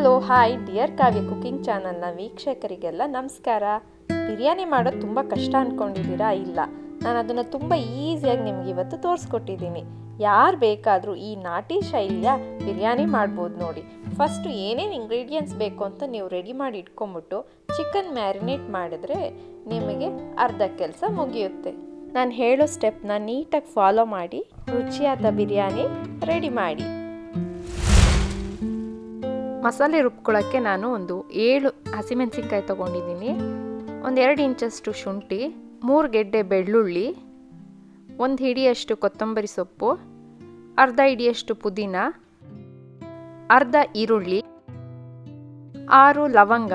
Hello hi dear Kavya cooking ಚಾನಲ್ನ ವೀಕ್ಷಕರಿಗೆಲ್ಲ ನಮಸ್ಕಾರ. ಬಿರಿಯಾನಿ ಮಾಡೋದು ತುಂಬ ಕಷ್ಟ ಅಂದ್ಕೊಂಡಿದ್ದೀರಾ? ಇಲ್ಲ, ನಾನು ಅದನ್ನು ತುಂಬ ಈಸಿಯಾಗಿ ನಿಮ್ಗೆ ಇವತ್ತು ತೋರಿಸ್ಕೊಟ್ಟಿದ್ದೀನಿ. ಯಾರು ಬೇಕಾದರೂ ಈ ನಾಟಿ ಶೈಲಿಯ ಬಿರಿಯಾನಿ ಮಾಡ್ಬೋದು ನೋಡಿ. ಫಸ್ಟು ಏನೇನು ಇಂಗ್ರೀಡಿಯೆಂಟ್ಸ್ ಬೇಕು ಅಂತ ನೀವು ರೆಡಿ ಮಾಡಿ ಇಟ್ಕೊಂಬಿಟ್ಟು ಚಿಕನ್ ಮ್ಯಾರಿನೇಟ್ ಮಾಡಿದ್ರೆ ನಿಮಗೆ ಅರ್ಧ ಕೆಲಸ ಮುಗಿಯುತ್ತೆ. ನಾನು ಹೇಳೋ ಸ್ಟೆಪ್ನ ನೀಟಾಗಿ ಫಾಲೋ ಮಾಡಿ ರುಚಿಯಾದ ಬಿರಿಯಾನಿ ರೆಡಿ ಮಾಡಿ. ಮಸಾಲೆ ರುಬ್ಕೊಳ್ಳೋಕ್ಕೆ ನಾನು ಒಂದು 7 ಹಸಿಮೆಣಸಿನ್ಕಾಯಿ ತೊಗೊಂಡಿದ್ದೀನಿ, ಒಂದು 2 ಇಂಚಷ್ಟು ಶುಂಠಿ, 3 ಗೆಡ್ಡೆ ಬೆಳ್ಳುಳ್ಳಿ, 1 ಹಿಡಿಯಷ್ಟು ಕೊತ್ತಂಬರಿ ಸೊಪ್ಪು, ಅರ್ಧ ಹಿಡಿಯಷ್ಟು ಪುದೀನ, ಅರ್ಧ ಈರುಳ್ಳಿ, 6 ಲವಂಗ,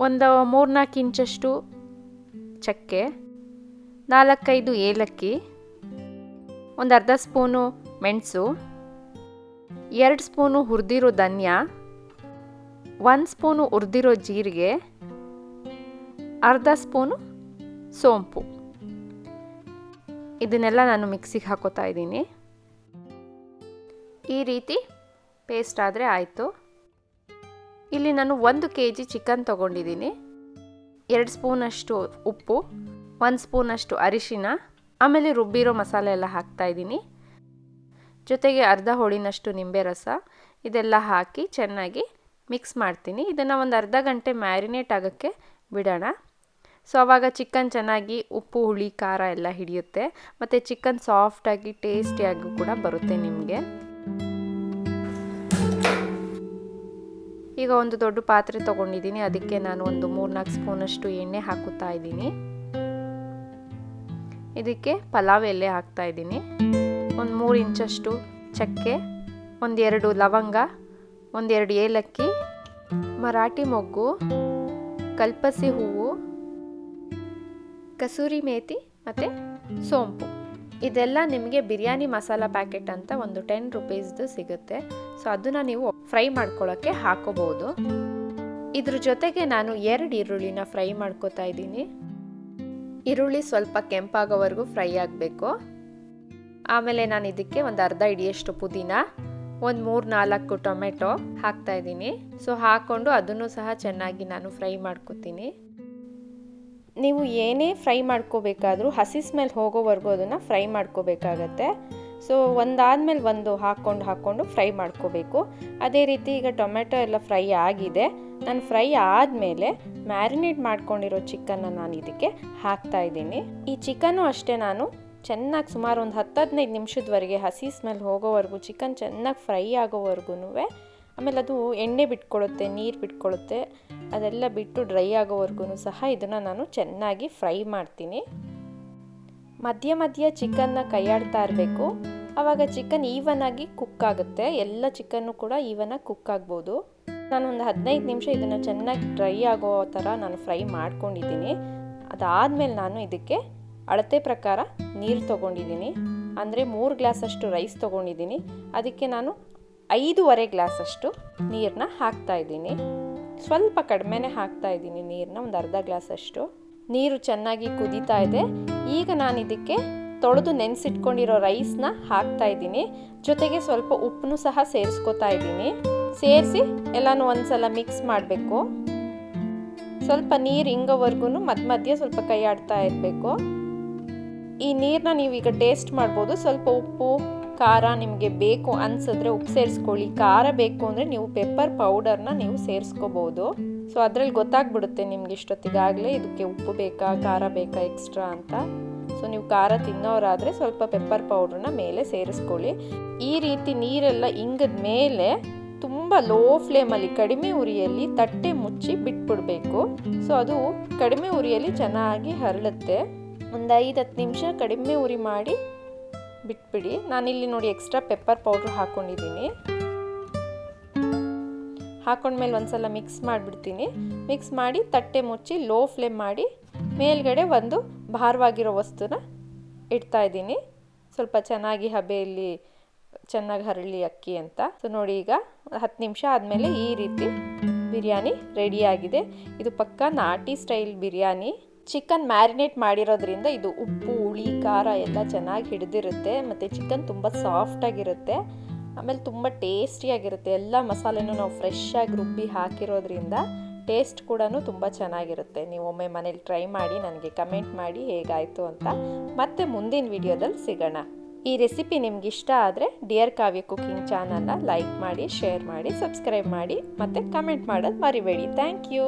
ಒಂದು 3-4 ಇಂಚಷ್ಟು ಚಕ್ಕೆ, 4-5 ಏಲಕ್ಕಿ, ಒಂದು ಅರ್ಧ ಸ್ಪೂನು ಮೆಣಸು, 2 ಸ್ಪೂನು ಹುರಿದಿರೋ ಧನಿಯಾ, 1 ಸ್ಪೂನು ಹುರಿದಿರೋ ಜೀರಿಗೆ, ಅರ್ಧ ಸ್ಪೂನು ಸೋಂಪು. ಇದನ್ನೆಲ್ಲ ನಾನು ಮಿಕ್ಸಿಗೆ ಹಾಕೋತಾ ಇದ್ದೀನಿ. ಈ ರೀತಿ ಪೇಸ್ಟ್ ಆದರೆ ಆಯಿತು. ಇಲ್ಲಿ ನಾನು 1 kg ಚಿಕನ್ ತೊಗೊಂಡಿದ್ದೀನಿ. 2 ಸ್ಪೂನಷ್ಟು ಉಪ್ಪು, 1 ಸ್ಪೂನಷ್ಟು ಅರಿಶಿನ, ಆಮೇಲೆ ರುಬ್ಬಿರೋ ಮಸಾಲೆ ಎಲ್ಲ ಹಾಕ್ತಾಯಿದ್ದೀನಿ. ಜೊತೆಗೆ ಅರ್ಧ ಹೋಳಿನಷ್ಟು ನಿಂಬೆ ರಸ, ಇದೆಲ್ಲ ಹಾಕಿ ಚೆನ್ನಾಗಿ ಮಿಕ್ಸ್ ಮಾಡ್ತೀನಿ. ಇದನ್ನು ಒಂದು ಅರ್ಧ ಗಂಟೆ ಮ್ಯಾರಿನೇಟ್ ಆಗೋಕ್ಕೆ ಬಿಡೋಣ. ಸೊ ಆವಾಗ ಚಿಕನ್ ಚೆನ್ನಾಗಿ ಉಪ್ಪು ಹುಳಿ ಖಾರ ಎಲ್ಲ ಹಿಡಿಯುತ್ತೆ, ಮತ್ತು ಚಿಕನ್ ಸಾಫ್ಟಾಗಿ ಟೇಸ್ಟಿಯಾಗಿ ಕೂಡ ಬರುತ್ತೆ ನಿಮಗೆ. ಈಗ ಒಂದು ದೊಡ್ಡ ಪಾತ್ರೆ ತೊಗೊಂಡಿದ್ದೀನಿ, ಅದಕ್ಕೆ ನಾನು ಒಂದು 3-4 ಸ್ಪೂನಷ್ಟು ಎಣ್ಣೆ ಹಾಕುತ್ತಾ ಇದ್ದೀನಿ. ಇದಕ್ಕೆ ಪಲಾವ್ ಎಲೆ ಹಾಕ್ತಾ ಇದ್ದೀನಿ, ಒಂದು 3 ಇಂಚಷ್ಟು ಚಕ್ಕೆ, 1-2 ಲವಂಗ, 1-2 ಏಲಕ್ಕಿ, ಮರಾಠಿ ಮೊಗ್ಗು, ಕಲ್ಪಸಿ ಹೂವು, ಕಸೂರಿ ಮೇಥಿ ಮತ್ತು ಸೋಂಪು. ಇದೆಲ್ಲ ನಿಮಗೆ ಬಿರಿಯಾನಿ ಮಸಾಲ ಪ್ಯಾಕೆಟ್ ಅಂತ ಒಂದು 10 ರೂಪೀಸ್ದು ಸಿಗುತ್ತೆ. ಸೊ ಅದನ್ನು ನೀವು ಫ್ರೈ ಮಾಡ್ಕೊಳ್ಳೋಕ್ಕೆ ಹಾಕೋಬೋದು. ಇದ್ರ ಜೊತೆಗೆ ನಾನು 2 ಈರುಳ್ಳಿನ ಫ್ರೈ ಮಾಡ್ಕೋತಾ ಇದ್ದೀನಿ. ಈರುಳ್ಳಿ ಸ್ವಲ್ಪ ಕೆಂಪಾಗೋವರೆಗೂ ಫ್ರೈ ಆಗಬೇಕು. ಆಮೇಲೆ ನಾನು ಇದಕ್ಕೆ ಒಂದು ಅರ್ಧ ಹಿಡಿಯಷ್ಟು ಪುದೀನ, ಒಂದು 3-4 ಟೊಮೆಟೊ ಹಾಕ್ತಾ ಇದ್ದೀನಿ. ಸೊ ಹಾಕ್ಕೊಂಡು ಅದನ್ನು ಸಹ ಚೆನ್ನಾಗಿ ನಾನು ಫ್ರೈ ಮಾಡ್ಕೊತೀನಿ. ನೀವು ಏನೇ ಫ್ರೈ ಮಾಡ್ಕೋಬೇಕಾದ್ರೂ ಹಸಿ ಸ್ಮೆಲ್ ಹೋಗೋವರೆಗೂ ಅದನ್ನು ಫ್ರೈ ಮಾಡ್ಕೋಬೇಕಾಗತ್ತೆ. ಸೊ ಒಂದಾದ್ಮೇಲೆ ಒಂದು ಹಾಕ್ಕೊಂಡು ಫ್ರೈ ಮಾಡ್ಕೋಬೇಕು. ಅದೇ ರೀತಿ ಈಗ ಟೊಮೆಟೊ ಎಲ್ಲ ಫ್ರೈ ಆಗಿದೆ. ನಾನು ಫ್ರೈ ಆದಮೇಲೆ ಮ್ಯಾರಿನೇಟ್ ಮಾಡ್ಕೊಂಡಿರೋ ಚಿಕನ್ನ ನಾನು ಇದಕ್ಕೆ ಹಾಕ್ತಾ ಇದ್ದೀನಿ. ಈ ಚಿಕನ್ನು ಅಷ್ಟೇ ನಾನು ಚೆನ್ನಾಗಿ ಸುಮಾರು ಒಂದು 10-15 ನಿಮಿಷದವರೆಗೆ ಹಸಿ ಸ್ಮೆಲ್ ಹೋಗೋವರೆಗೂ ಚಿಕನ್ ಚೆನ್ನಾಗಿ ಫ್ರೈ ಆಗೋವರೆಗೂ, ಆಮೇಲೆ ಅದು ಎಣ್ಣೆ ಬಿಟ್ಕೊಳ್ಳುತ್ತೆ, ನೀರು ಬಿಟ್ಕೊಳ್ಳುತ್ತೆ, ಅದೆಲ್ಲ ಬಿಟ್ಟು ಡ್ರೈ ಆಗೋವರೆಗೂ ಸಹ ಇದನ್ನು ನಾನು ಚೆನ್ನಾಗಿ ಫ್ರೈ ಮಾಡ್ತೀನಿ. ಮಧ್ಯ ಚಿಕನ್ನ ಕೈಯಾಡ್ತಾ ಇರಬೇಕು, ಆವಾಗ ಚಿಕನ್ ಈವನಾಗಿ ಕುಕ್ ಆಗುತ್ತೆ. ಎಲ್ಲ ಚಿಕನ್ನು ಕೂಡ ಈವನಾಗಿ ಕುಕ್ ಆಗ್ಬೋದು. ನಾನು ಒಂದು 15 ನಿಮಿಷ ಇದನ್ನು ಚೆನ್ನಾಗಿ ಡ್ರೈ ಆಗೋ ಥರ ನಾನು ಫ್ರೈ ಮಾಡ್ಕೊಂಡಿದ್ದೀನಿ. ಅದಾದಮೇಲೆ ನಾನು ಇದಕ್ಕೆ ಅಳತೆ ಪ್ರಕಾರ ನೀರು ತೊಗೊಂಡಿದ್ದೀನಿ. ಅಂದರೆ 3 ಗ್ಲಾಸಷ್ಟು ರೈಸ್ ತೊಗೊಂಡಿದ್ದೀನಿ, ಅದಕ್ಕೆ ನಾನು 5.5 ಗ್ಲಾಸಷ್ಟು ನೀರನ್ನ ಹಾಕ್ತಾಯಿದ್ದೀನಿ. ಸ್ವಲ್ಪ ಕಡಿಮೆನೇ ಹಾಕ್ತಾಯಿದ್ದೀನಿ ನೀರನ್ನ, ಒಂದು ಅರ್ಧ ಗ್ಲಾಸಷ್ಟು. ನೀರು ಚೆನ್ನಾಗಿ ಕುದೀತಾ ಇದೆ. ಈಗ ನಾನು ಇದಕ್ಕೆ ತೊಳೆದು ನೆನೆಸಿಟ್ಕೊಂಡಿರೋ ರೈಸ್ನ ಹಾಕ್ತಾಯಿದ್ದೀನಿ. ಜೊತೆಗೆ ಸ್ವಲ್ಪ ಉಪ್ಪನ್ನು ಸಹ ಸೇರಿಸ್ಕೊತಾ ಇದ್ದೀನಿ. ಸೇರಿಸಿ ಎಲ್ಲನೂ ಒಂದ್ಸಲ ಮಿಕ್ಸ್ ಮಾಡಬೇಕು. ಸ್ವಲ್ಪ ನೀರು ಹಿಂಗೋವರೆಗೂ ಮಧ್ಯ ಸ್ವಲ್ಪ ಕೈ ಆಡ್ತಾ ಇರಬೇಕು. ಈ ನೀರನ್ನ ನೀವೀಗ ಟೇಸ್ಟ್ ಮಾಡ್ಬೋದು. ಸ್ವಲ್ಪ ಉಪ್ಪು ಖಾರ ನಿಮಗೆ ಬೇಕು ಅನಿಸಿದ್ರೆ ಉಪ್ಪು ಸೇರಿಸ್ಕೊಳ್ಳಿ. ಖಾರ ಬೇಕು ಅಂದರೆ ನೀವು ಪೆಪ್ಪರ್ ಪೌಡರ್ನ ನೀವು ಸೇರಿಸ್ಕೋಬೋದು. ಸೊ ಅದರಲ್ಲಿ ಗೊತ್ತಾಗ್ಬಿಡುತ್ತೆ ನಿಮ್ಗೆ ಇಷ್ಟೊತ್ತಿಗಾಗಲೇ ಇದಕ್ಕೆ ಉಪ್ಪು ಬೇಕಾ ಖಾರ ಬೇಕಾ ಎಕ್ಸ್ಟ್ರಾ ಅಂತ. ಸೊ ನೀವು ಖಾರ ತಿನ್ನೋರಾದರೆ ಸ್ವಲ್ಪ ಪೆಪ್ಪರ್ ಪೌಡ್ರನ್ನ ಮೇಲೆ ಸೇರಿಸ್ಕೊಳ್ಳಿ. ಈ ರೀತಿ ನೀರೆಲ್ಲ ಇಂಗದ ಮೇಲೆ ತುಂಬ ಲೋ ಫ್ಲೇಮಲ್ಲಿ ಕಡಿಮೆ ಉರಿಯಲ್ಲಿ ತಟ್ಟೆ ಮುಚ್ಚಿ ಬಿಟ್ಬಿಡಬೇಕು. ಸೊ ಅದು ಕಡಿಮೆ ಉರಿಯಲ್ಲಿ ಚೆನ್ನಾಗಿ ಹರಳುತ್ತೆ. ಒಂದು 5-10 ನಿಮಿಷ ಕಡಿಮೆ ಉರಿ ಮಾಡಿ ಬಿಟ್ಬಿಡಿ. ನಾನಿಲ್ಲಿ ನೋಡಿ ಎಕ್ಸ್ಟ್ರಾ ಪೆಪ್ಪರ್ ಪೌಡ್ರ್ ಹಾಕ್ಕೊಂಡಿದ್ದೀನಿ. ಹಾಕೊಂಡ್ಮೇಲೆ ಒಂದ್ಸಲ ಮಿಕ್ಸ್ ಮಾಡಿಬಿಡ್ತೀನಿ. ಮಿಕ್ಸ್ ಮಾಡಿ ತಟ್ಟೆ ಮುಚ್ಚಿ ಲೋ ಫ್ಲೇಮ್ ಮಾಡಿ ಮೇಲ್ಗಡೆ ಒಂದು ಭಾರವಾಗಿರೋ ವಸ್ತುನ ಇಡ್ತಾ ಇದ್ದೀನಿ. ಸ್ವಲ್ಪ ಚೆನ್ನಾಗಿ ಹಬೆಯಲ್ಲಿ ಚೆನ್ನಾಗಿ ಹರಳಿ ಅಕ್ಕಿ ಅಂತ. ಸೊ ನೋಡಿ ಈಗ 10 ನಿಮಿಷ ಆದಮೇಲೆ ಈ ರೀತಿ ಬಿರಿಯಾನಿ ರೆಡಿಯಾಗಿದೆ. ಇದು ಪಕ್ಕಾ ನಾಟಿ ಸ್ಟೈಲ್ ಬಿರಿಯಾನಿ. ಚಿಕನ್ ಮ್ಯಾರಿನೇಟ್ ಮಾಡಿರೋದ್ರಿಂದ ಇದು ಉಪ್ಪು ಹುಳಿ ಖಾರ ಎಲ್ಲ ಚೆನ್ನಾಗಿ ಹಿಡಿದಿರುತ್ತೆ, ಮತ್ತು ಚಿಕನ್ ತುಂಬ ಸಾಫ್ಟಾಗಿರುತ್ತೆ. ಆಮೇಲೆ ತುಂಬ ಟೇಸ್ಟಿಯಾಗಿರುತ್ತೆ. ಎಲ್ಲ ಮಸಾಲೆನೂ ನಾವು ಫ್ರೆಶ್ಶಾಗಿ ರುಬ್ಬಿ ಹಾಕಿರೋದ್ರಿಂದ ಟೇಸ್ಟ್ ಕೂಡ ತುಂಬ ಚೆನ್ನಾಗಿರುತ್ತೆ. ನೀವು ಒಮ್ಮೆ ಮನೇಲಿ ಟ್ರೈ ಮಾಡಿ ನನಗೆ ಕಮೆಂಟ್ ಮಾಡಿ ಹೇಗಾಯಿತು ಅಂತ. ಮತ್ತೆ ಮುಂದಿನ ವಿಡಿಯೋದಲ್ಲಿ ಸಿಗೋಣ. ಈ ರೆಸಿಪಿ ನಿಮ್ಗೆ ಇಷ್ಟ ಆದರೆ ಡಿಯರ್ ಕಾವ್ಯ ಕುಕಿಂಗ್ ಚಾನಲ್ನ ಲೈಕ್ ಮಾಡಿ, ಶೇರ್ ಮಾಡಿ, ಸಬ್ಸ್ಕ್ರೈಬ್ ಮಾಡಿ ಮತ್ತು ಕಮೆಂಟ್ ಮಾಡೋದು ಮರಿಬೇಡಿ. Thank you.